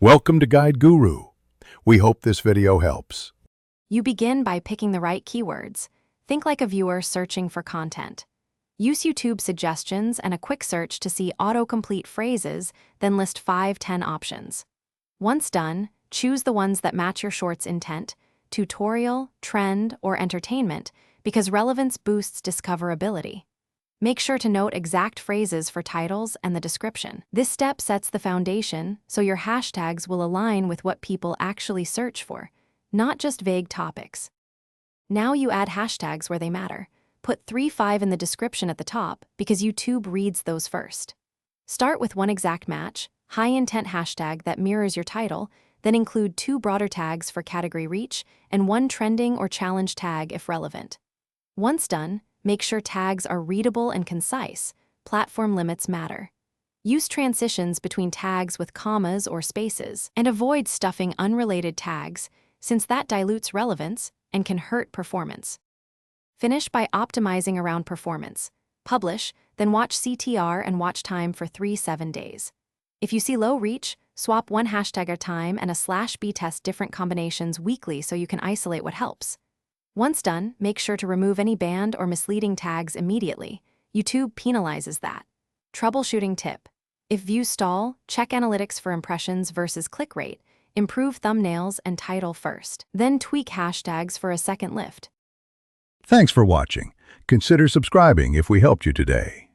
Welcome to Guide Guru. We hope this video helps. You begin by picking the right keywords. Think like a viewer searching for content. Use YouTube suggestions and a quick search to see autocomplete phrases, then list 5-10 options. Once done, choose the ones that match your short's intent, tutorial, trend, or entertainment, because relevance boosts discoverability. Make sure to note exact phrases for titles and the description. This step sets the foundation so your hashtags will align with what people actually search for, not just vague topics. Now you add hashtags where they matter. Put 3-5 in the description at the top because YouTube reads those first. Start with one exact match, high-intent hashtag that mirrors your title, then include 2 broader tags for category reach and 1 trending or challenge tag if relevant. Once done, make sure tags are readable and concise. Platform limits matter. Use transitions between tags with commas or spaces, and avoid stuffing unrelated tags, since that dilutes relevance and can hurt performance. Finish by optimizing around performance. Publish, then watch CTR and watch time for 3-7 days. If you see low reach, swap one hashtag at a time and /B test different combinations weekly so you can isolate what helps. Once done, make sure to remove any banned or misleading tags immediately. YouTube penalizes that. Troubleshooting tip. If views stall, check analytics for impressions versus click rate. Improve thumbnails and title first. Then tweak hashtags for a second lift. Thanks for watching. Consider subscribing if we helped you today.